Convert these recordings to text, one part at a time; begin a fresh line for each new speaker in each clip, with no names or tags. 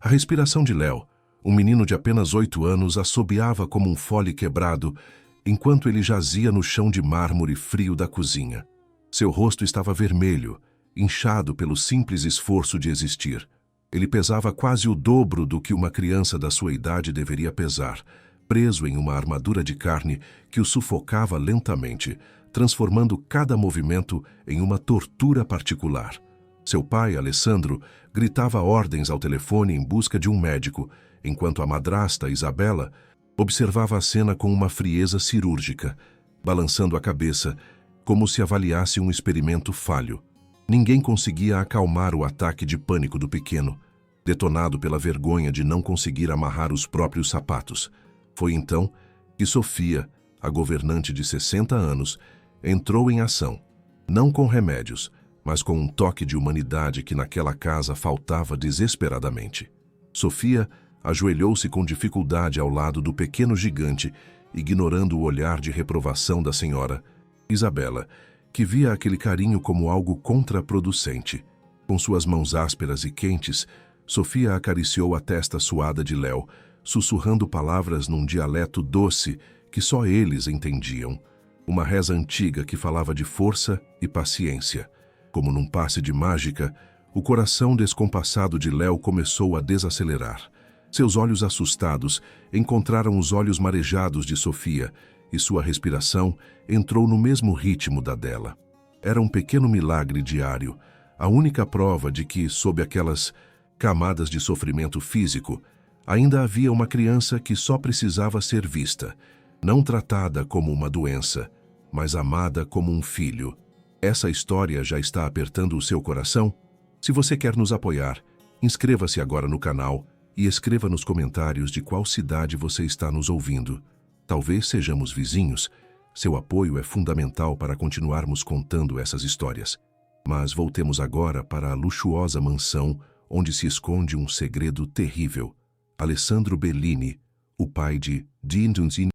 A respiração de Léo, um menino de apenas 8 anos, assobiava como um fole quebrado, enquanto ele jazia no chão de mármore frio da cozinha. Seu rosto estava vermelho, inchado pelo simples esforço de existir. Ele pesava quase o dobro do que uma criança da sua idade deveria pesar, preso em uma armadura de carne que o sufocava lentamente, transformando cada movimento em uma tortura particular. Seu pai, Alessandro, gritava ordens ao telefone em busca de um médico, enquanto a madrasta, Isabela, observava a cena com uma frieza cirúrgica, balançando a cabeça, como se avaliasse um experimento falho. Ninguém conseguia acalmar o ataque de pânico do pequeno, detonado pela vergonha de não conseguir amarrar os próprios sapatos. Foi então que Sofia, a governante de 60 anos, entrou em ação, não com remédios, mas com um toque de humanidade que naquela casa faltava desesperadamente. Sofia ajoelhou-se com dificuldade ao lado do pequeno gigante, ignorando o olhar de reprovação da senhora Isabela, que via aquele carinho como algo contraproducente. Com suas mãos ásperas e quentes, Sofia acariciou a testa suada de Léo, sussurrando palavras num dialeto doce que só eles entendiam. Uma reza antiga que falava de força e paciência. Como num passe de mágica, o coração descompassado de Léo começou a desacelerar. Seus olhos assustados encontraram os olhos marejados de Sofia e sua respiração entrou no mesmo ritmo da dela. Era um pequeno milagre diário, a única prova de que, sob aquelas camadas de sofrimento físico, ainda havia uma criança que só precisava ser vista, não tratada como uma doença, mas amada como um filho. Essa história já está apertando o seu coração? Se você quer nos apoiar, inscreva-se agora no canal e escreva nos comentários de qual cidade você está nos ouvindo. Talvez sejamos vizinhos. Seu apoio é fundamental para continuarmos contando essas histórias. Mas voltemos agora para a luxuosa mansão onde se esconde um segredo terrível. Alessandro Bellini, o pai de Dean Dunzin.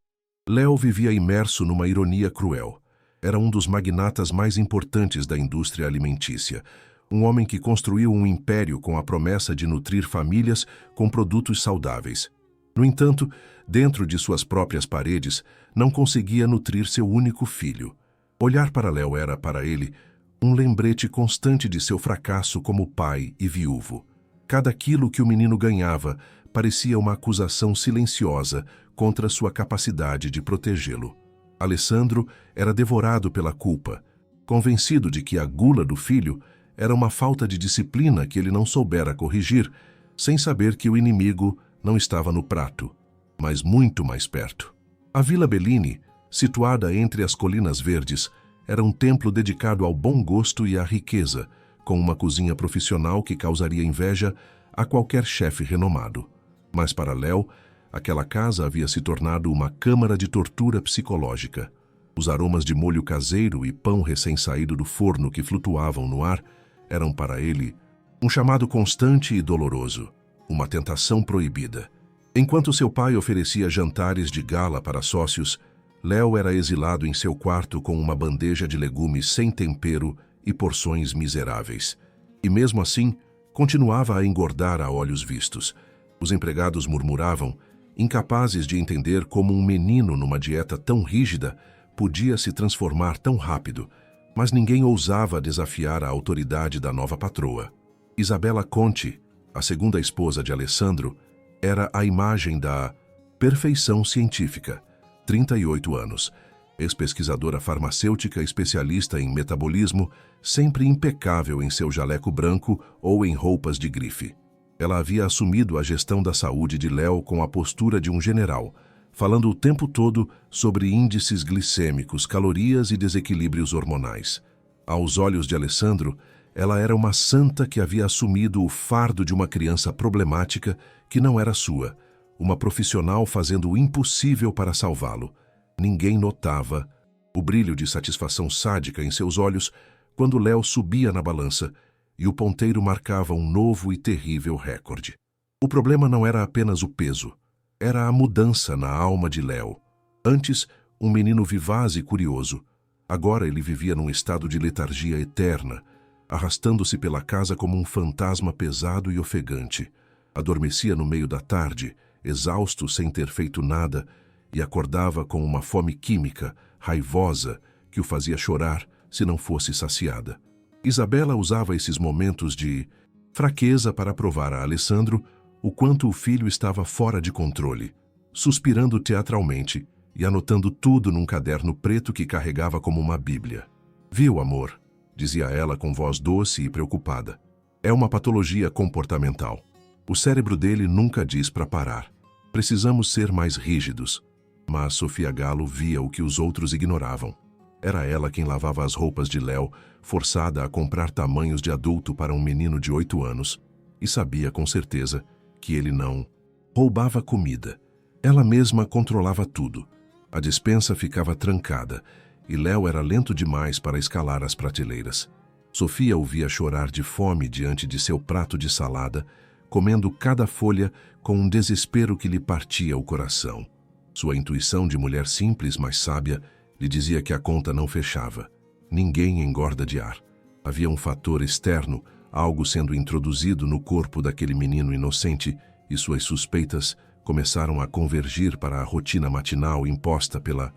Léo vivia imerso numa ironia cruel. Era um dos magnatas mais importantes da indústria alimentícia. Um homem que construiu um império com a promessa de nutrir famílias com produtos saudáveis. No entanto, dentro de suas próprias paredes, não conseguia nutrir seu único filho. Olhar para Léo era, para ele, um lembrete constante de seu fracasso como pai e viúvo. Cada quilo que o menino ganhava parecia uma acusação silenciosa contra sua capacidade de protegê-lo. Alessandro era devorado pela culpa, convencido de que a gula do filho era uma falta de disciplina que ele não soubera corrigir, sem saber que o inimigo não estava no prato, mas muito mais perto. A Vila Bellini, situada entre as Colinas Verdes, era um templo dedicado ao bom gosto e à riqueza, com uma cozinha profissional que causaria inveja a qualquer chefe renomado. Mas para Léo, aquela casa havia se tornado uma câmara de tortura psicológica. Os aromas de molho caseiro e pão recém-saído do forno que flutuavam no ar eram para ele um chamado constante e doloroso, uma tentação proibida. Enquanto seu pai oferecia jantares de gala para sócios, Léo era exilado em seu quarto com uma bandeja de legumes sem tempero e porções miseráveis. E mesmo assim, continuava a engordar a olhos vistos. Os empregados murmuravam, incapazes de entender como um menino numa dieta tão rígida podia se transformar tão rápido, mas ninguém ousava desafiar a autoridade da nova patroa. Isabela Conti, a segunda esposa de Alessandro, era a imagem da perfeição científica, 38 anos, ex-pesquisadora farmacêutica especialista em metabolismo, sempre impecável em seu jaleco branco ou em roupas de grife. Ela havia assumido a gestão da saúde de Léo com a postura de um general, falando o tempo todo sobre índices glicêmicos, calorias e desequilíbrios hormonais. Aos olhos de Alessandro, ela era uma santa que havia assumido o fardo de uma criança problemática que não era sua, uma profissional fazendo o impossível para salvá-lo. Ninguém notava o brilho de satisfação sádica em seus olhos quando Léo subia na balança e o ponteiro marcava um novo e terrível recorde. O problema não era apenas o peso, era a mudança na alma de Léo. Antes, um menino vivaz e curioso. Agora ele vivia num estado de letargia eterna, arrastando-se pela casa como um fantasma pesado e ofegante. Adormecia no meio da tarde, exausto sem ter feito nada, e acordava com uma fome química, raivosa, que o fazia chorar se não fosse saciada. Isabela usava esses momentos de fraqueza para provar a Alessandro o quanto o filho estava fora de controle, suspirando teatralmente e anotando tudo num caderno preto que carregava como uma bíblia. Viu, amor? Dizia ela com voz doce e preocupada. É uma patologia comportamental. O cérebro dele nunca diz para parar. Precisamos ser mais rígidos. Mas Sofia Galo via o que os outros ignoravam. Era ela quem lavava as roupas de Léo, forçada a comprar tamanhos de adulto para um menino de 8 anos, e sabia com certeza que ele não roubava comida. Ela mesma controlava tudo. A despensa ficava trancada, e Léo era lento demais para escalar as prateleiras. Sofia o via chorar de fome diante de seu prato de salada, comendo cada folha com um desespero que lhe partia o coração. Sua intuição de mulher simples, mas sábia, lhe dizia que a conta não fechava. Ninguém engorda de ar. Havia um fator externo, algo sendo introduzido no corpo daquele menino inocente, e suas suspeitas começaram a convergir para a rotina matinal imposta pela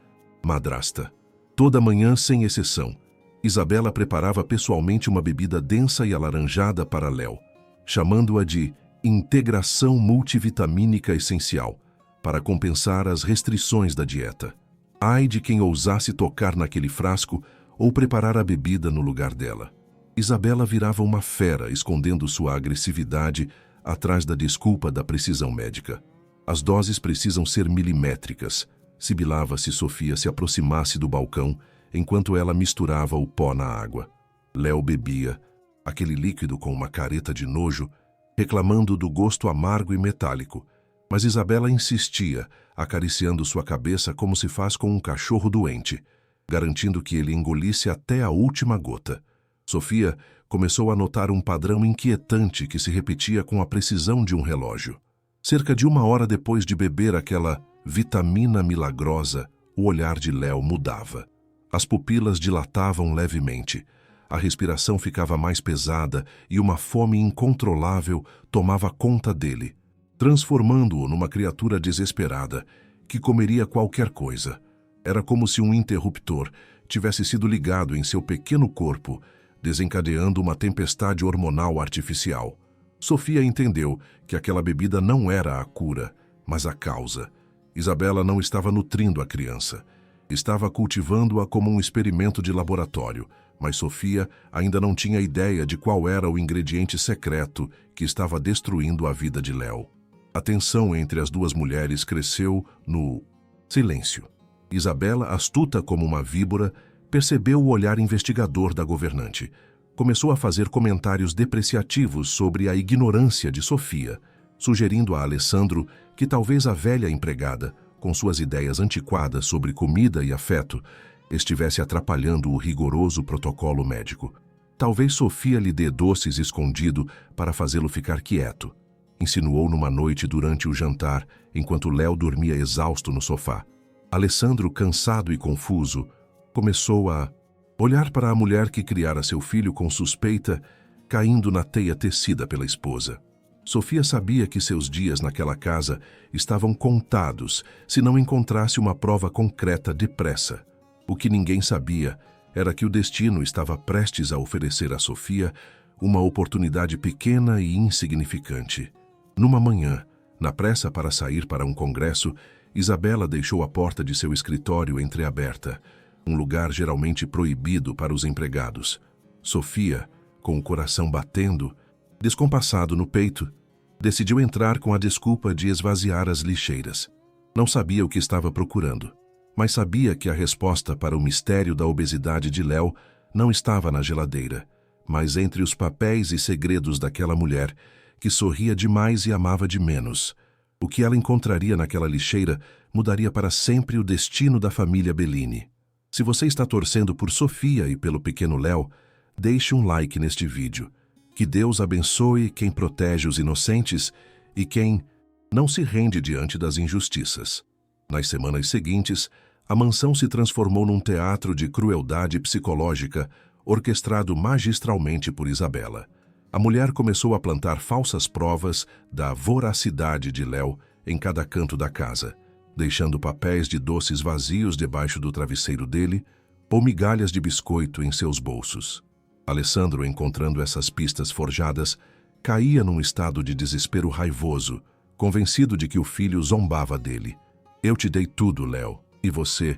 madrasta. Toda manhã, sem exceção, Isabela preparava pessoalmente uma bebida densa e alaranjada para Léo, chamando-a de integração multivitamínica essencial, para compensar as restrições da dieta. Ai de quem ousasse tocar naquele frasco ou preparar a bebida no lugar dela. Isabela virava uma fera, escondendo sua agressividade atrás da desculpa da precisão médica. As doses precisam ser milimétricas, sibilava se Sofia se aproximasse do balcão enquanto ela misturava o pó na água. Léo bebia, aquele líquido com uma careta de nojo, reclamando do gosto amargo e metálico, mas Isabela insistia, acariciando sua cabeça como se faz com um cachorro doente, garantindo que ele engolisse até a última gota. Sofia começou a notar um padrão inquietante que se repetia com a precisão de um relógio. Cerca de 1 hora depois de beber aquela vitamina milagrosa, o olhar de Léo mudava. As pupilas dilatavam levemente, a respiração ficava mais pesada e uma fome incontrolável tomava conta dele, transformando-o numa criatura desesperada que comeria qualquer coisa. Era como se um interruptor tivesse sido ligado em seu pequeno corpo, desencadeando uma tempestade hormonal artificial. Sofia entendeu que aquela bebida não era a cura, mas a causa. Isabela não estava nutrindo a criança. Estava cultivando-a como um experimento de laboratório, mas Sofia ainda não tinha ideia de qual era o ingrediente secreto que estava destruindo a vida de Léo. A tensão entre as duas mulheres cresceu no silêncio. Isabela, astuta como uma víbora, percebeu o olhar investigador da governante. Começou a fazer comentários depreciativos sobre a ignorância de Sofia, sugerindo a Alessandro que talvez a velha empregada, com suas ideias antiquadas sobre comida e afeto, estivesse atrapalhando o rigoroso protocolo médico. Talvez Sofia lhe dê doces escondido para fazê-lo ficar quieto, insinuou numa noite durante o jantar, enquanto Léo dormia exausto no sofá. Alessandro, cansado e confuso, começou a olhar para a mulher que criara seu filho com suspeita, caindo na teia tecida pela esposa. Sofia sabia que seus dias naquela casa estavam contados se não encontrasse uma prova concreta depressa. O que ninguém sabia era que o destino estava prestes a oferecer a Sofia uma oportunidade pequena e insignificante. Numa manhã, na pressa para sair para um congresso, Isabela deixou a porta de seu escritório entreaberta, um lugar geralmente proibido para os empregados. Sofia, com o coração batendo, descompassado no peito, decidiu entrar com a desculpa de esvaziar as lixeiras. Não sabia o que estava procurando, mas sabia que a resposta para o mistério da obesidade de Léo não estava na geladeira, mas entre os papéis e segredos daquela mulher que sorria demais e amava de menos. O que ela encontraria naquela lixeira mudaria para sempre o destino da família Bellini. Se você está torcendo por Sofia e pelo pequeno Léo, deixe um like neste vídeo. Que Deus abençoe quem protege os inocentes e quem não se rende diante das injustiças. Nas semanas seguintes, a mansão se transformou num teatro de crueldade psicológica, orquestrado magistralmente por Isabela. A mulher começou a plantar falsas provas da voracidade de Léo em cada canto da casa, deixando papéis de doces vazios debaixo do travesseiro dele ou migalhas de biscoito em seus bolsos. Alessandro, encontrando essas pistas forjadas, caía num estado de desespero raivoso, convencido de que o filho zombava dele. Eu te dei tudo, Léo, e você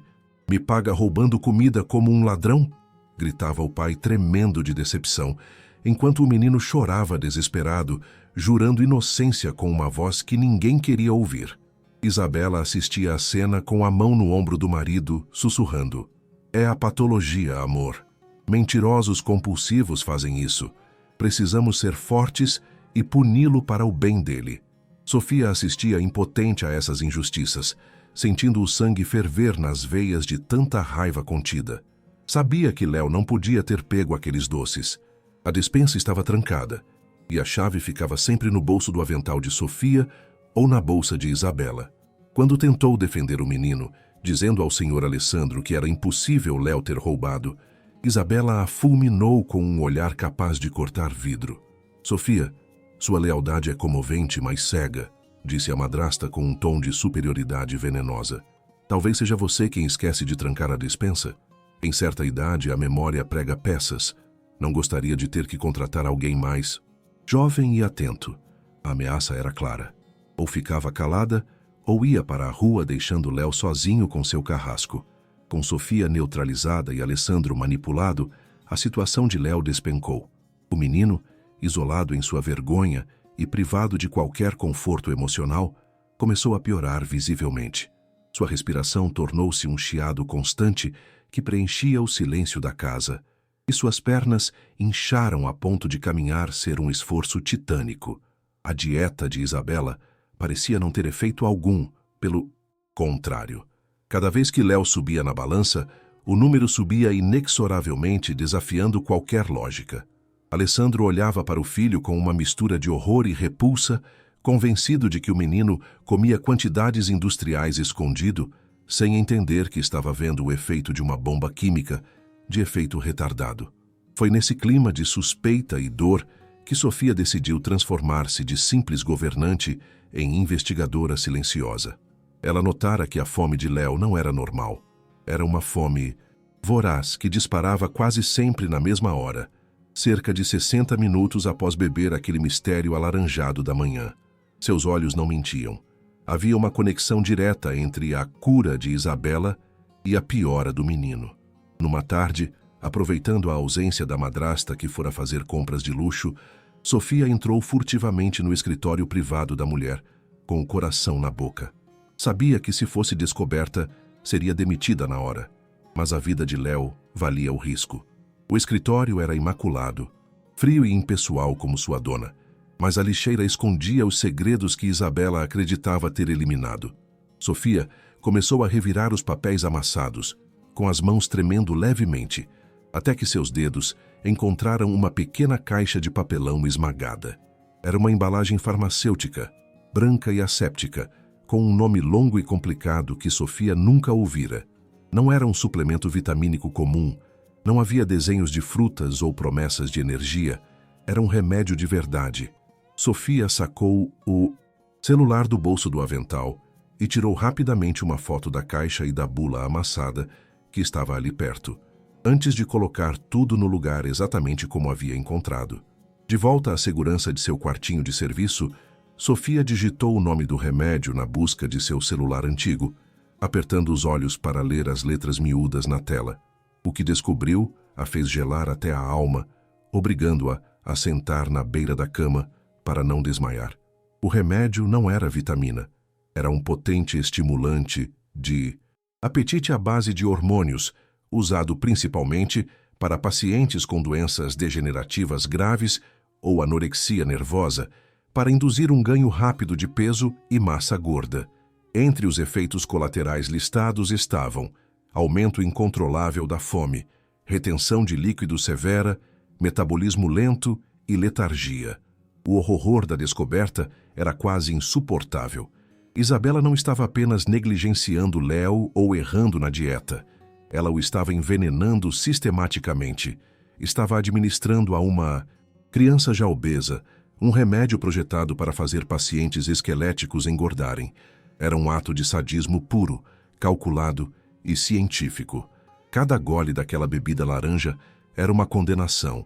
me paga roubando comida como um ladrão? Gritava o pai, tremendo de decepção, enquanto o menino chorava desesperado, jurando inocência com uma voz que ninguém queria ouvir. Isabela assistia à cena com a mão no ombro do marido, sussurrando: "É a patologia, amor. Mentirosos compulsivos fazem isso. Precisamos ser fortes e puni-lo para o bem dele." Sofia assistia impotente a essas injustiças, sentindo o sangue ferver nas veias de tanta raiva contida. Sabia que Léo não podia ter pego aqueles doces. A despensa estava trancada, e a chave ficava sempre no bolso do avental de Sofia ou na bolsa de Isabela. Quando tentou defender o menino, dizendo ao senhor Alessandro que era impossível Léo ter roubado, Isabela a fulminou com um olhar capaz de cortar vidro. "Sofia, sua lealdade é comovente, mas cega", disse a madrasta com um tom de superioridade venenosa. "Talvez seja você quem esquece de trancar a despensa? Em certa idade, a memória prega peças. Não gostaria de ter que contratar alguém mais jovem e atento." A ameaça era clara. Ou ficava calada, ou ia para a rua deixando Léo sozinho com seu carrasco. Com Sofia neutralizada e Alessandro manipulado, a situação de Léo despencou. O menino, isolado em sua vergonha e privado de qualquer conforto emocional, começou a piorar visivelmente. Sua respiração tornou-se um chiado constante que preenchia o silêncio da casa, e suas pernas incharam a ponto de caminhar ser um esforço titânico. A dieta de Isabela parecia não ter efeito algum, pelo contrário. Cada vez que Léo subia na balança, o número subia inexoravelmente, desafiando qualquer lógica. Alessandro olhava para o filho com uma mistura de horror e repulsa, convencido de que o menino comia quantidades industriais escondido, sem entender que estava vendo o efeito de uma bomba química, de efeito retardado. Foi nesse clima de suspeita e dor que Sofia decidiu transformar-se de simples governante em investigadora silenciosa. Ela notara que a fome de Léo não era normal. Era uma fome voraz que disparava quase sempre na mesma hora, cerca de 60 minutos após beber aquele mistério alaranjado da manhã. Seus olhos não mentiam. Havia uma conexão direta entre a cura de Isabela e a piora do menino. Numa tarde, aproveitando a ausência da madrasta que fora fazer compras de luxo, Sofia entrou furtivamente no escritório privado da mulher, com o coração na boca. Sabia que se fosse descoberta, seria demitida na hora, mas a vida de Léo valia o risco. O escritório era imaculado, frio e impessoal como sua dona, mas a lixeira escondia os segredos que Isabela acreditava ter eliminado. Sofia começou a revirar os papéis amassados, com as mãos tremendo levemente, até que seus dedos encontraram uma pequena caixa de papelão esmagada. Era uma embalagem farmacêutica, branca e asséptica, com um nome longo e complicado que Sofia nunca ouvira. Não era um suplemento vitamínico comum, não havia desenhos de frutas ou promessas de energia, era um remédio de verdade. Sofia sacou o celular do bolso do avental e tirou rapidamente uma foto da caixa e da bula amassada que estava ali perto, antes de colocar tudo no lugar exatamente como havia encontrado. De volta à segurança de seu quartinho de serviço, Sofia digitou o nome do remédio na busca de seu celular antigo, apertando os olhos para ler as letras miúdas na tela. O que descobriu a fez gelar até a alma, obrigando-a a sentar na beira da cama para não desmaiar. O remédio não era vitamina, era um potente estimulante de apetite à base de hormônios, usado principalmente para pacientes com doenças degenerativas graves ou anorexia nervosa, para induzir um ganho rápido de peso e massa gorda. Entre os efeitos colaterais listados estavam aumento incontrolável da fome, retenção de líquido severa, metabolismo lento e letargia. O horror da descoberta era quase insuportável. Isabela não estava apenas negligenciando Léo ou errando na dieta. Ela o estava envenenando sistematicamente. Estava administrando a uma Criança já obesa, um remédio projetado para fazer pacientes esqueléticos engordarem. Era um ato de sadismo puro, calculado e científico. Cada gole daquela bebida laranja era uma condenação,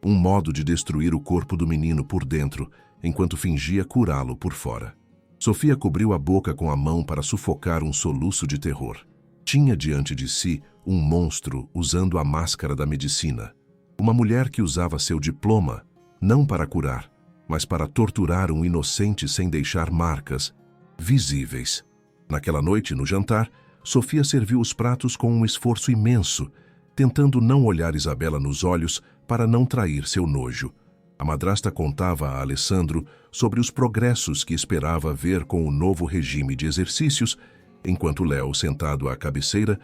um modo de destruir o corpo do menino por dentro, enquanto fingia curá-lo por fora. Sofia cobriu a boca com a mão para sufocar um soluço de terror. Tinha diante de si um monstro usando a máscara da medicina. Uma mulher que usava seu diploma, não para curar, mas para torturar um inocente sem deixar marcas visíveis. Naquela noite, no jantar, Sofia serviu os pratos com um esforço imenso, tentando não olhar Isabela nos olhos para não trair seu nojo. A madrasta contava a Alessandro sobre os progressos que esperava ver com o novo regime de exercícios, enquanto Léo, sentado à cabeceira,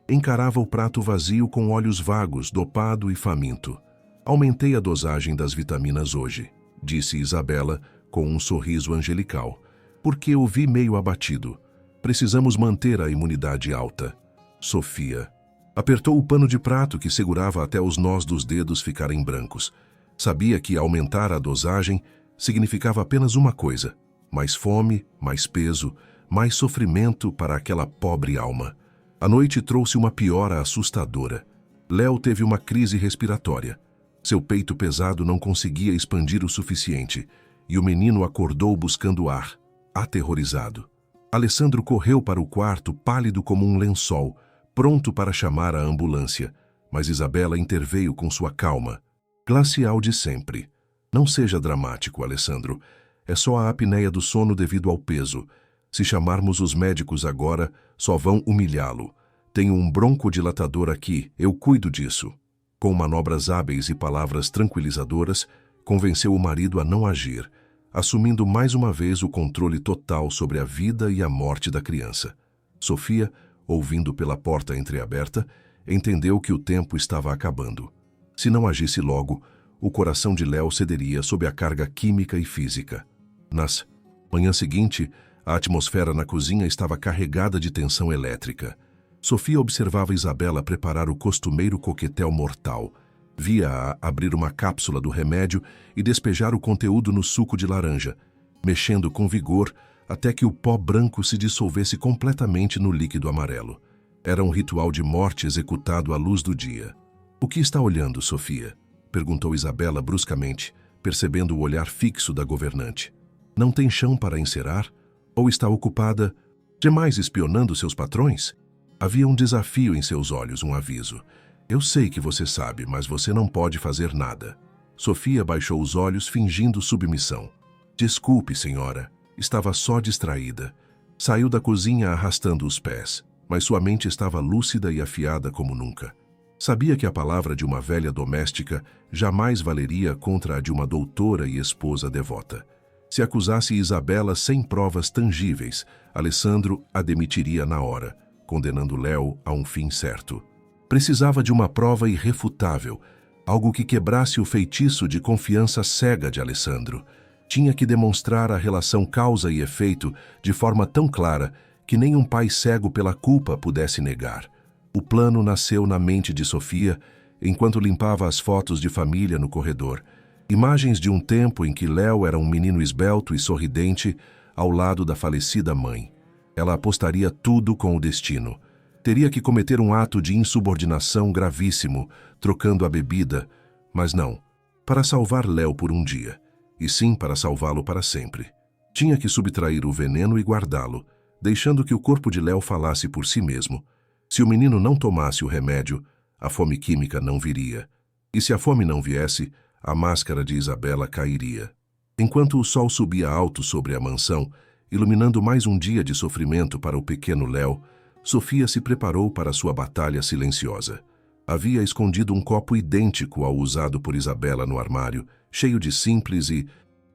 encarava o prato vazio com olhos vagos, dopado e faminto. Aumentei a dosagem das vitaminas hoje, disse Isabela com um sorriso angelical, porque o vi meio abatido. Precisamos manter a imunidade alta. Sofia apertou o pano de prato que segurava até os nós dos dedos ficarem brancos. Sabia que aumentar a dosagem significava apenas uma coisa: mais fome, mais peso, mais sofrimento para aquela pobre alma. A noite trouxe uma piora assustadora. Léo teve uma crise respiratória. Seu peito pesado não conseguia expandir o suficiente, e o menino acordou buscando ar, aterrorizado. Alessandro correu para o quarto, pálido como um lençol, pronto para chamar a ambulância, mas Isabela interveio com sua calma, glacial de sempre. Não seja dramático, Alessandro. É só a apneia do sono devido ao peso. Se chamarmos os médicos agora, só vão humilhá-lo. Tenho um broncodilatador aqui, eu cuido disso. Com manobras hábeis e palavras tranquilizadoras, convenceu o marido a não agir, assumindo mais uma vez o controle total sobre a vida e a morte da criança. Sofia, ouvindo pela porta entreaberta, entendeu que o tempo estava acabando. Se não agisse logo, o coração de Léo cederia sob a carga química e física. Nas manhã seguinte, a atmosfera na cozinha estava carregada de tensão elétrica. Sofia observava Isabela preparar o costumeiro coquetel mortal. Via-a abrir uma cápsula do remédio e despejar o conteúdo no suco de laranja, mexendo com vigor até que o pó branco se dissolvesse completamente no líquido amarelo. Era um ritual de morte executado à luz do dia. "O que está olhando, Sofia?" perguntou Isabela bruscamente, percebendo o olhar fixo da governante. "Não tem chão para encerar? Ou está ocupada demais espionando seus patrões?" Havia um desafio em seus olhos, um aviso. "Eu sei que você sabe, mas você não pode fazer nada." Sofia baixou os olhos, fingindo submissão. "Desculpe, senhora. Estava só distraída." Saiu da cozinha arrastando os pés, mas sua mente estava lúcida e afiada como nunca. Sabia que a palavra de uma velha doméstica jamais valeria contra a de uma doutora e esposa devota. Se acusasse Isabela sem provas tangíveis, Alessandro a demitiria na hora, condenando Léo a um fim certo. Precisava de uma prova irrefutável, algo que quebrasse o feitiço de confiança cega de Alessandro. Tinha que demonstrar a relação causa e efeito de forma tão clara que nem um pai cego pela culpa pudesse negar. O plano nasceu na mente de Sofia enquanto limpava as fotos de família no corredor. Imagens de um tempo em que Léo era um menino esbelto e sorridente ao lado da falecida mãe. Ela apostaria tudo com o destino. Teria que cometer um ato de insubordinação gravíssimo, trocando a bebida, mas não, para salvar Léo por um dia, e sim para salvá-lo para sempre. Tinha que subtrair o veneno e guardá-lo, deixando que o corpo de Léo falasse por si mesmo. Se o menino não tomasse o remédio, a fome química não viria. E se a fome não viesse, a máscara de Isabela cairia. Enquanto o sol subia alto sobre a mansão, iluminando mais um dia de sofrimento para o pequeno Léo, Sofia se preparou para sua batalha silenciosa. Havia escondido um copo idêntico ao usado por Isabela no armário, cheio de simples e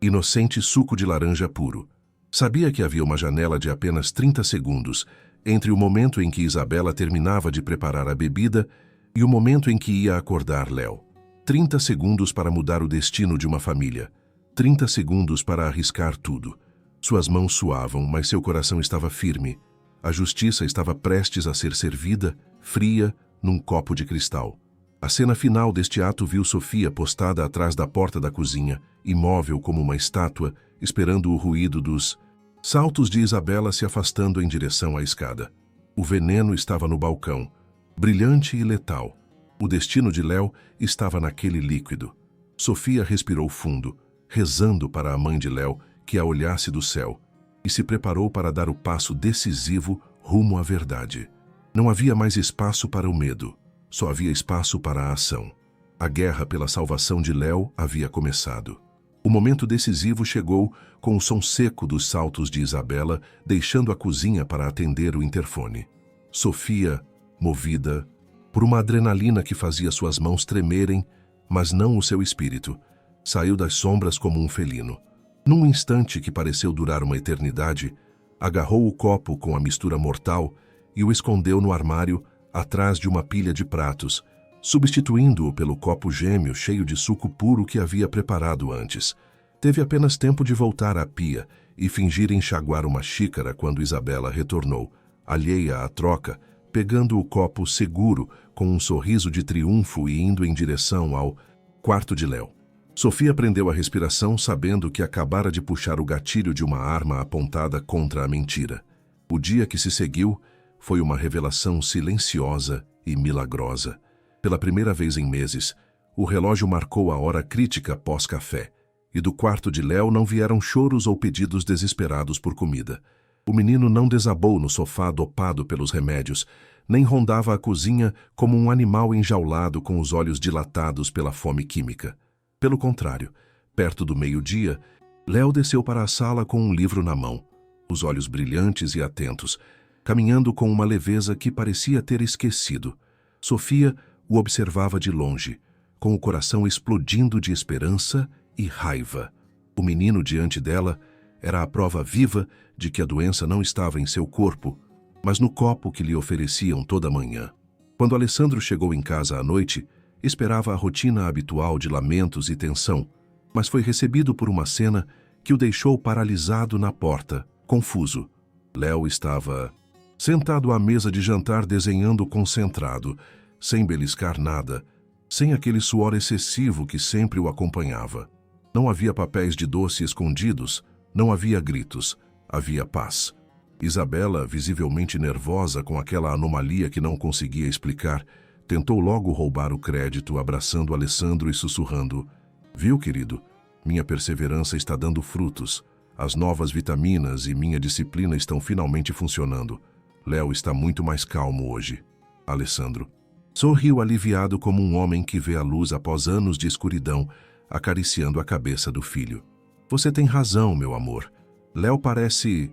inocente suco de laranja puro. Sabia que havia uma janela de apenas 30 segundos entre o momento em que Isabela terminava de preparar a bebida e o momento em que ia acordar Léo. 30 segundos para mudar o destino de uma família. 30 segundos para arriscar tudo. Suas mãos suavam, mas seu coração estava firme. A justiça estava prestes a ser servida, fria, num copo de cristal. A cena final deste ato viu Sofia postada atrás da porta da cozinha, imóvel como uma estátua, esperando o ruído dos saltos de Isabela se afastando em direção à escada. O veneno estava no balcão, brilhante e letal. O destino de Léo estava naquele líquido. Sofia respirou fundo, rezando para a mãe de Léo que a olhasse do céu, e se preparou para dar o passo decisivo rumo à verdade. Não havia mais espaço para o medo, só havia espaço para a ação. A guerra pela salvação de Léo havia começado. O momento decisivo chegou com o som seco dos saltos de Isabela, deixando a cozinha para atender o interfone. Sofia, movida por uma adrenalina que fazia suas mãos tremerem, mas não o seu espírito, saiu das sombras como um felino. Num instante que pareceu durar uma eternidade, agarrou o copo com a mistura mortal e o escondeu no armário atrás de uma pilha de pratos, substituindo-o pelo copo gêmeo cheio de suco puro que havia preparado antes. Teve apenas tempo de voltar à pia e fingir enxaguar uma xícara quando Isabela retornou, alheia à troca, pegando o copo seguro com um sorriso de triunfo e indo em direção ao quarto de Léo. Sofia prendeu a respiração, sabendo que acabara de puxar o gatilho de uma arma apontada contra a mentira. O dia que se seguiu foi uma revelação silenciosa e milagrosa. Pela primeira vez em meses, o relógio marcou a hora crítica pós-café, e do quarto de Léo não vieram choros ou pedidos desesperados por comida. O menino não desabou no sofá dopado pelos remédios, nem rondava a cozinha como um animal enjaulado com os olhos dilatados pela fome química. Pelo contrário, perto do meio-dia, Léo desceu para a sala com um livro na mão, os olhos brilhantes e atentos, caminhando com uma leveza que parecia ter esquecido. Sofia o observava de longe, com o coração explodindo de esperança e raiva. O menino diante dela era a prova viva de que a doença não estava em seu corpo, mas no copo que lhe ofereciam toda manhã. Quando Alessandro chegou em casa à noite, esperava a rotina habitual de lamentos e tensão, mas foi recebido por uma cena que o deixou paralisado na porta, confuso. Léo estava sentado à mesa de jantar desenhando concentrado, sem beliscar nada, sem aquele suor excessivo que sempre o acompanhava. Não havia papéis de doce escondidos, não havia gritos, havia paz. Isabela, visivelmente nervosa com aquela anomalia que não conseguia explicar, tentou logo roubar o crédito, abraçando Alessandro e sussurrando: "Viu, querido? Minha perseverança está dando frutos. As novas vitaminas e minha disciplina estão finalmente funcionando. Léo está muito mais calmo hoje." Alessandro sorriu aliviado como um homem que vê a luz após anos de escuridão, acariciando a cabeça do filho. "Você tem razão, meu amor. Léo parece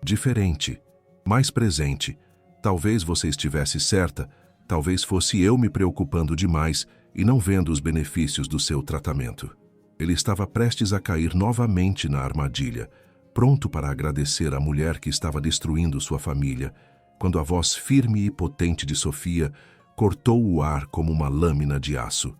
diferente, mais presente. Talvez você estivesse certa, talvez fosse eu me preocupando demais e não vendo os benefícios do seu tratamento." Ele estava prestes a cair novamente na armadilha, pronto para agradecer à mulher que estava destruindo sua família, quando a voz firme e potente de Sofia cortou o ar como uma lâmina de aço.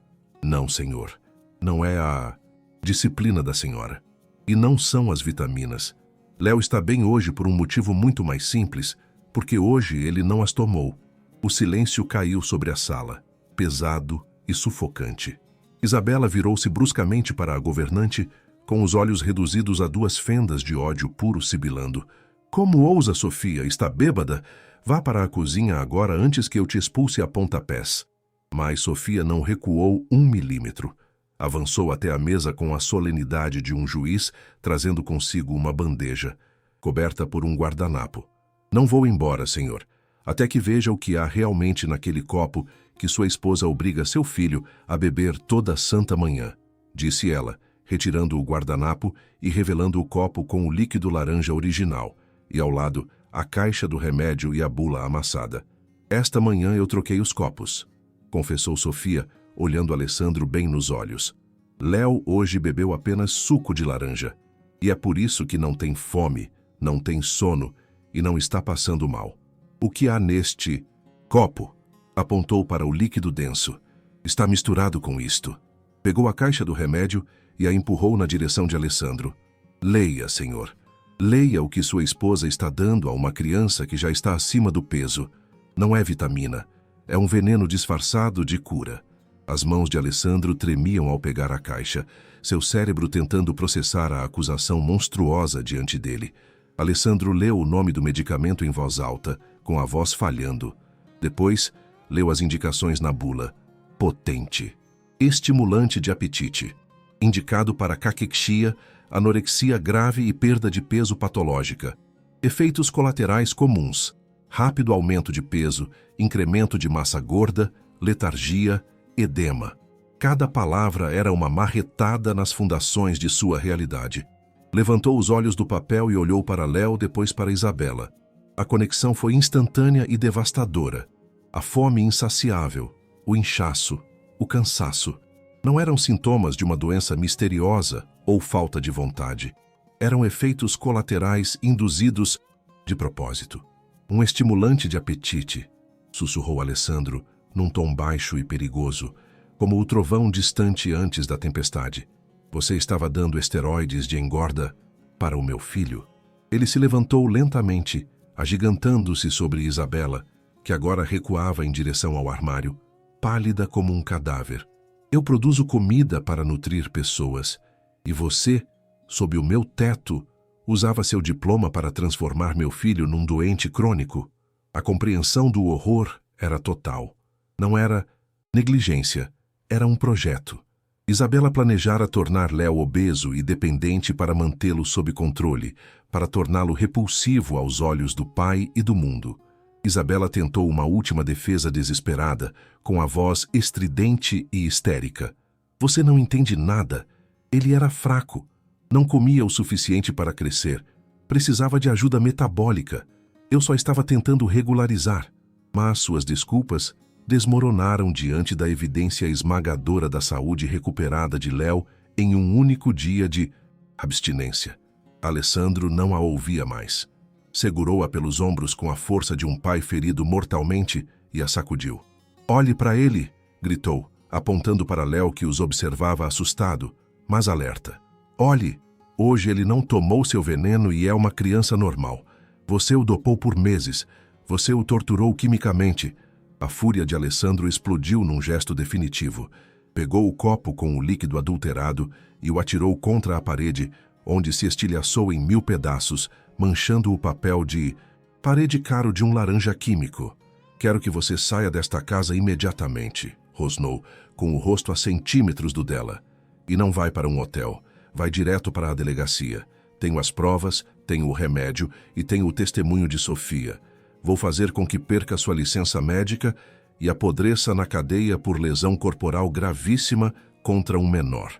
"Não, senhor. Não é a disciplina da senhora. E não são as vitaminas. Léo está bem hoje por um motivo muito mais simples, porque hoje ele não as tomou." O silêncio caiu sobre a sala, pesado e sufocante. Isabela virou-se bruscamente para a governante, com os olhos reduzidos a duas fendas de ódio puro, sibilando: "Como ousa, Sofia? Está bêbada? Vá para a cozinha agora antes que eu te expulse a pontapés." Mas Sofia não recuou 1 milímetro. Avançou até a mesa com a solenidade de um juiz, trazendo consigo uma bandeja, coberta por um guardanapo. "Não vou embora, senhor, até que veja o que há realmente naquele copo que sua esposa obriga seu filho a beber toda santa manhã", disse ela, retirando o guardanapo e revelando o copo com o líquido laranja original, e ao lado a caixa do remédio e a bula amassada. "Esta manhã eu troquei os copos", confessou Sofia, olhando Alessandro bem nos olhos. "Léo hoje bebeu apenas suco de laranja, e é por isso que não tem fome, não tem sono e não está passando mal. O que há neste copo?" Apontou para o líquido denso. "Está misturado com isto." Pegou a caixa do remédio e a empurrou na direção de Alessandro. "Leia, senhor. Leia o que sua esposa está dando a uma criança que já está acima do peso. Não é vitamina. É um veneno disfarçado de cura. As mãos de Alessandro tremiam ao pegar a caixa, seu cérebro tentando processar a acusação monstruosa diante dele. Alessandro leu o nome do medicamento em voz alta, com a voz falhando. Depois, leu as indicações na bula. Potente. Estimulante de apetite. Indicado para caquexia, anorexia grave e perda de peso patológica. Efeitos colaterais comuns. Rápido aumento de peso, incremento de massa gorda, letargia, edema. Cada palavra era uma marretada nas fundações de sua realidade. Levantou os olhos do papel e olhou para Léo, depois para Isabela. A conexão foi instantânea e devastadora. A fome insaciável, o inchaço, o cansaço. Não eram sintomas de uma doença misteriosa ou falta de vontade. Eram efeitos colaterais induzidos de propósito. Um estimulante de apetite, sussurrou Alessandro, num tom baixo e perigoso, como o trovão distante antes da tempestade. Você estava dando esteroides de engorda para o meu filho? Ele se levantou lentamente, agigantando-se sobre Isabela, que agora recuava em direção ao armário, pálida como um cadáver. Eu produzo comida para nutrir pessoas, e você, sob o meu teto, usava seu diploma para transformar meu filho num doente crônico. A compreensão do horror era total. Não era negligência, era um projeto. Isabela planejara tornar Léo obeso e dependente para mantê-lo sob controle, para torná-lo repulsivo aos olhos do pai e do mundo. Isabela tentou uma última defesa desesperada, com a voz estridente e histérica. Você não entende nada. Ele era fraco. Não comia o suficiente para crescer. Precisava de ajuda metabólica. Eu só estava tentando regularizar. Mas suas desculpas desmoronaram diante da evidência esmagadora da saúde recuperada de Léo em um único dia de abstinência. Alessandro não a ouvia mais. Segurou-a pelos ombros com a força de um pai ferido mortalmente e a sacudiu. Olhe para ele, gritou, apontando para Léo, que os observava assustado, mas alerta. Olhe, hoje ele não tomou seu veneno e é uma criança normal. Você o dopou por meses. Você o torturou quimicamente. A fúria de Alessandro explodiu num gesto definitivo. Pegou o copo com o líquido adulterado e o atirou contra a parede, onde se estilhaçou em 1000 pedaços, manchando o papel de parede caro de um laranja químico. Quero que você saia desta casa imediatamente, rosnou, com o rosto a centímetros do dela. E não vai para um hotel. Vai direto para a delegacia. Tenho as provas, tenho o remédio e tenho o testemunho de Sofia. Vou fazer com que perca sua licença médica e apodreça na cadeia por lesão corporal gravíssima contra um menor.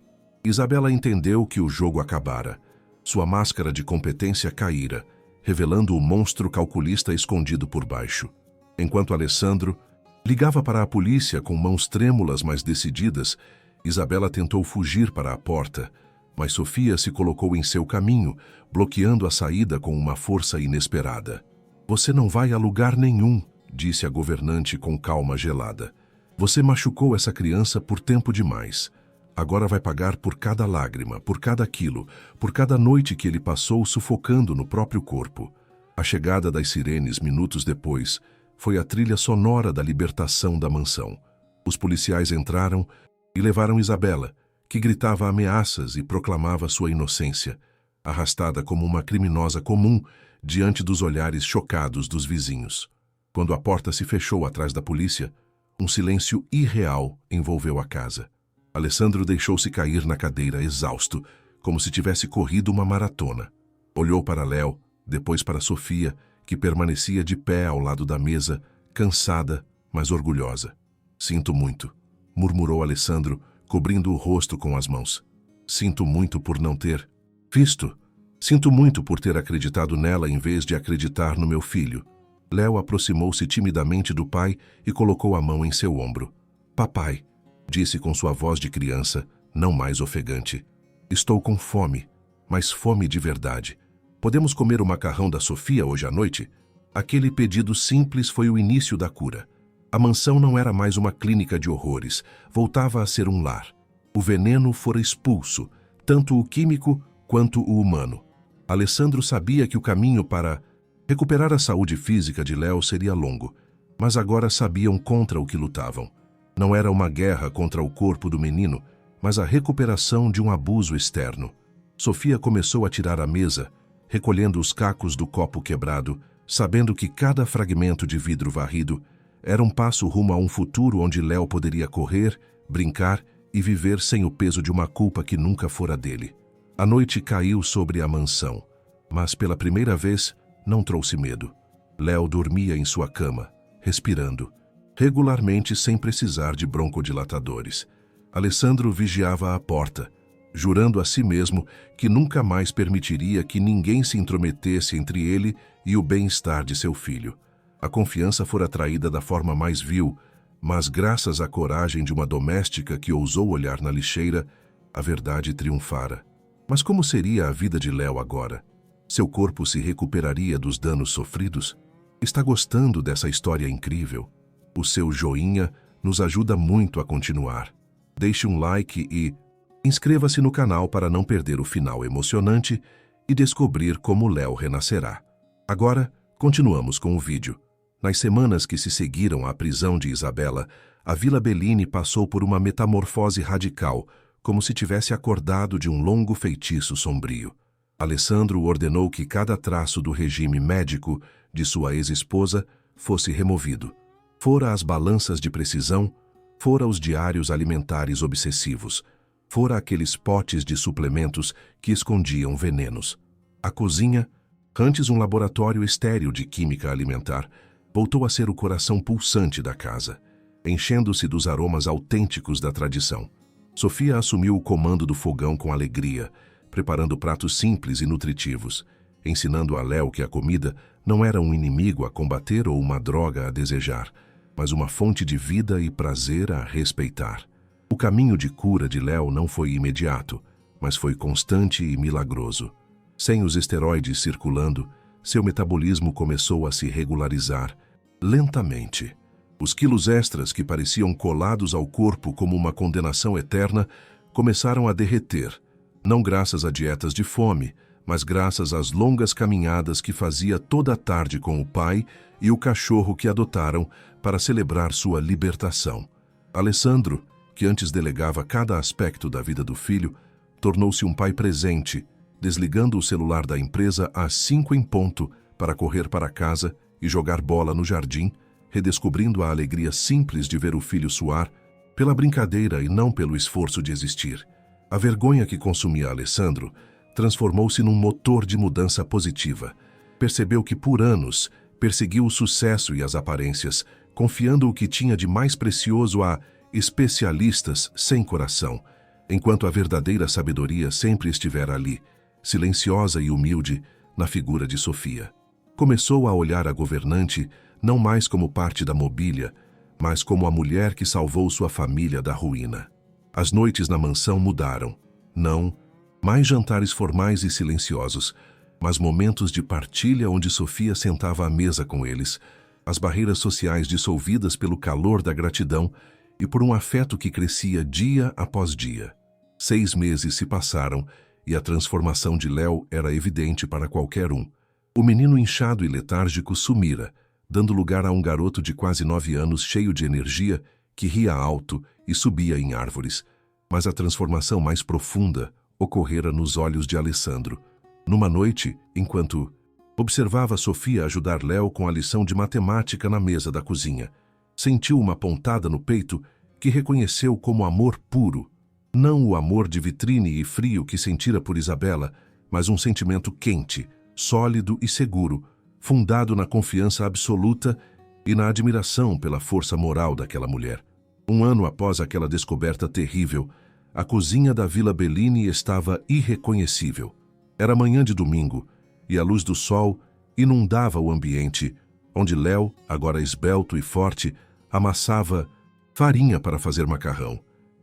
Isabela entendeu que o jogo acabara. Sua máscara de competência caíra, revelando o monstro calculista escondido por baixo. Enquanto Alessandro ligava para a polícia com mãos trêmulas mas decididas, Isabela tentou fugir para a porta, mas Sofia se colocou em seu caminho, bloqueando a saída com uma força inesperada. Você não vai a lugar nenhum, disse a governante com calma gelada. Você machucou essa criança por tempo demais. Agora vai pagar por cada lágrima, por cada quilo, por cada noite que ele passou sufocando no próprio corpo. A chegada das sirenes minutos depois foi a trilha sonora da libertação da mansão. Os policiais entraram e levaram Isabela, que gritava ameaças e proclamava sua inocência, arrastada como uma criminosa comum diante dos olhares chocados dos vizinhos. Quando a porta se fechou atrás da polícia, um silêncio irreal envolveu a casa. Alessandro deixou-se cair na cadeira exausto, como se tivesse corrido uma maratona. Olhou para Léo, depois para Sofia, que permanecia de pé ao lado da mesa, cansada, mas orgulhosa. Sinto muito, murmurou Alessandro, cobrindo o rosto com as mãos. Sinto muito por não ter visto. Sinto muito por ter acreditado nela em vez de acreditar no meu filho. Léo aproximou-se timidamente do pai e colocou a mão em seu ombro. Papai, disse com sua voz de criança, não mais ofegante. Estou com fome, mas fome de verdade. Podemos comer o macarrão da Sofia hoje à noite? Aquele pedido simples foi o início da cura. A mansão não era mais uma clínica de horrores, voltava a ser um lar. O veneno fora expulso, tanto o químico quanto o humano. Alessandro sabia que o caminho para recuperar a saúde física de Léo seria longo, mas agora sabiam contra o que lutavam. Não era uma guerra contra o corpo do menino, mas a recuperação de um abuso externo. Sofia começou a tirar a mesa, recolhendo os cacos do copo quebrado, sabendo que cada fragmento de vidro varrido era um passo rumo a um futuro onde Léo poderia correr, brincar e viver sem o peso de uma culpa que nunca fora dele. A noite caiu sobre a mansão, mas pela primeira vez não trouxe medo. Léo dormia em sua cama, respirando, regularmente sem precisar de broncodilatadores. Alessandro vigiava a porta, jurando a si mesmo que nunca mais permitiria que ninguém se intrometesse entre ele e o bem-estar de seu filho. A confiança fora traída da forma mais vil, mas graças à coragem de uma doméstica que ousou olhar na lixeira, a verdade triunfara. Mas como seria a vida de Léo agora? Seu corpo se recuperaria dos danos sofridos? Está gostando dessa história incrível? O seu joinha nos ajuda muito a continuar. Deixe um like e inscreva-se no canal para não perder o final emocionante e descobrir como Léo renascerá. Agora, continuamos com o vídeo. Nas semanas que se seguiram à prisão de Isabela, a Vila Bellini passou por uma metamorfose radical, como se tivesse acordado de um longo feitiço sombrio. Alessandro ordenou que cada traço do regime médico de sua ex-esposa fosse removido. Fora as balanças de precisão, fora os diários alimentares obsessivos, fora aqueles potes de suplementos que escondiam venenos. A cozinha, antes um laboratório estéril de química alimentar, voltou a ser o coração pulsante da casa, enchendo-se dos aromas autênticos da tradição. Sofia assumiu o comando do fogão com alegria, preparando pratos simples e nutritivos, ensinando a Léo que a comida não era um inimigo a combater ou uma droga a desejar, mas uma fonte de vida e prazer a respeitar. O caminho de cura de Léo não foi imediato, mas foi constante e milagroso. Sem os esteroides circulando, seu metabolismo começou a se regularizar, lentamente. Os quilos extras que pareciam colados ao corpo como uma condenação eterna começaram a derreter, não graças a dietas de fome, mas graças às longas caminhadas que fazia toda a tarde com o pai e o cachorro que adotaram para celebrar sua libertação. Alessandro, que antes delegava cada aspecto da vida do filho, tornou-se um pai presente, desligando o celular da empresa às 5 em ponto para correr para casa e jogar bola no jardim, redescobrindo a alegria simples de ver o filho suar, pela brincadeira e não pelo esforço de existir. A vergonha que consumia Alessandro transformou-se num motor de mudança positiva. Percebeu que por anos perseguiu o sucesso e as aparências, confiando o que tinha de mais precioso a especialistas sem coração, enquanto a verdadeira sabedoria sempre estivera ali, silenciosa e humilde, na figura de Sofia. Começou a olhar a governante não mais como parte da mobília, mas como a mulher que salvou sua família da ruína. As noites na mansão mudaram. Não mais jantares formais e silenciosos, mas momentos de partilha onde Sofia sentava à mesa com eles, as barreiras sociais dissolvidas pelo calor da gratidão e por um afeto que crescia dia após dia. 6 meses se passaram e a transformação de Léo era evidente para qualquer um. O menino inchado e letárgico sumira, dando lugar a um garoto de quase 9 anos cheio de energia, que ria alto e subia em árvores. Mas a transformação mais profunda ocorrera nos olhos de Alessandro. Numa noite, enquanto observava Sofia ajudar Léo com a lição de matemática na mesa da cozinha, sentiu uma pontada no peito que reconheceu como amor puro. Não o amor de vitrine e frio que sentira por Isabela, mas um sentimento quente, sólido e seguro, fundado na confiança absoluta e na admiração pela força moral daquela mulher. 1 ano após aquela descoberta terrível, a cozinha da Vila Bellini estava irreconhecível. Era manhã de domingo, e a luz do sol inundava o ambiente, onde Léo, agora esbelto e forte, amassava farinha para fazer macarrão,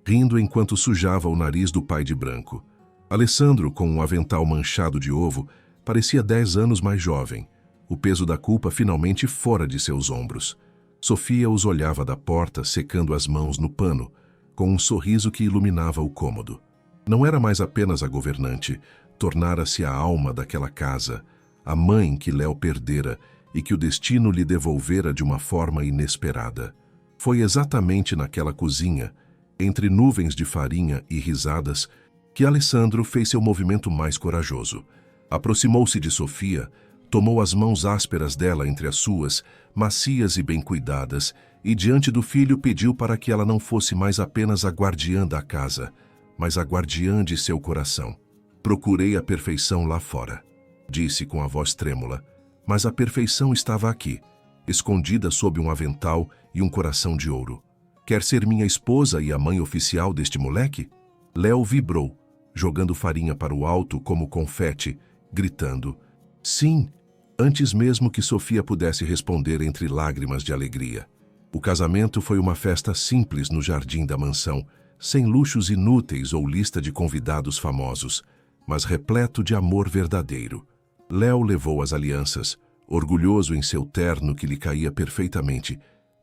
rindo enquanto sujava o nariz do pai de branco. Alessandro, com um avental manchado de ovo, parecia 10 anos mais jovem, o peso da culpa finalmente fora de seus ombros. Sofia os olhava da porta, secando as mãos no pano, com um sorriso que iluminava o cômodo. Não era mais apenas a governante, tornara-se a alma daquela casa, a mãe que Léo perdera e que o destino lhe devolvera de uma forma inesperada. Foi exatamente naquela cozinha, entre nuvens de farinha e risadas, que Alessandro fez seu movimento mais corajoso. Aproximou-se de Sofia, tomou as mãos ásperas dela entre as suas, macias e bem cuidadas, e diante do filho pediu para que ela não fosse mais apenas a guardiã da casa, mas a guardiã de seu coração. Procurei a perfeição lá fora, disse com a voz trêmula, mas a perfeição estava aqui, escondida sob um avental e um coração de ouro. Quer ser minha esposa e a mãe oficial deste moleque? Léo vibrou, jogando farinha para o alto como confete, gritando, sim, antes mesmo que Sofia pudesse responder entre lágrimas de alegria. O casamento foi uma festa simples no jardim da mansão, sem luxos inúteis ou lista de convidados famosos, mas repleto de amor verdadeiro. Léo levou as alianças, orgulhoso em seu terno que lhe caía perfeitamente,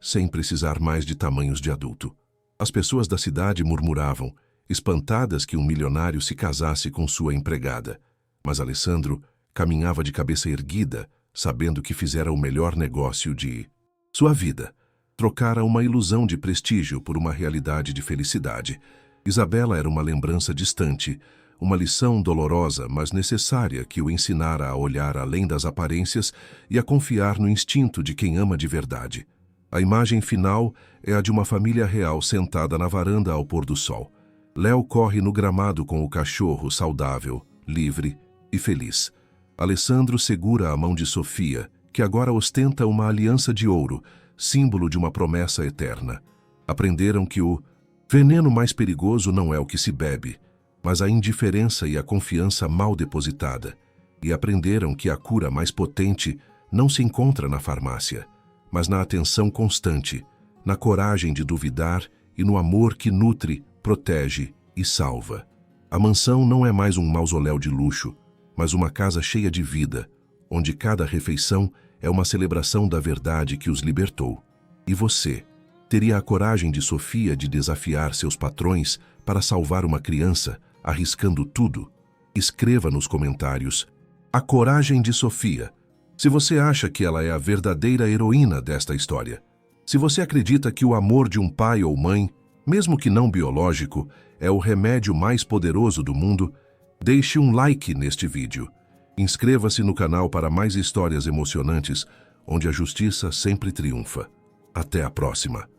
sem precisar mais de tamanhos de adulto. As pessoas da cidade murmuravam, espantadas que um milionário se casasse com sua empregada, mas Alessandro caminhava de cabeça erguida, sabendo que fizera o melhor negócio de sua vida. Trocara uma ilusão de prestígio por uma realidade de felicidade. Isabela era uma lembrança distante, uma lição dolorosa, mas necessária que o ensinara a olhar além das aparências e a confiar no instinto de quem ama de verdade. A imagem final é a de uma família real sentada na varanda ao pôr do sol. Léo corre no gramado com o cachorro saudável, livre e feliz. Alessandro segura a mão de Sofia, que agora ostenta uma aliança de ouro, símbolo de uma promessa eterna. Aprenderam que o veneno mais perigoso não é o que se bebe, mas a indiferença e a confiança mal depositada. E aprenderam que a cura mais potente não se encontra na farmácia, mas na atenção constante, na coragem de duvidar e no amor que nutre, protege e salva. A mansão não é mais um mausoléu de luxo, mas uma casa cheia de vida, onde cada refeição é uma celebração da verdade que os libertou. E você, teria a coragem de Sofia de desafiar seus patrões para salvar uma criança, arriscando tudo? Escreva nos comentários a coragem de Sofia, se você acha que ela é a verdadeira heroína desta história. Se você acredita que o amor de um pai ou mãe, mesmo que não biológico, é o remédio mais poderoso do mundo, deixe um like neste vídeo. Inscreva-se no canal para mais histórias emocionantes, onde a justiça sempre triunfa. Até a próxima!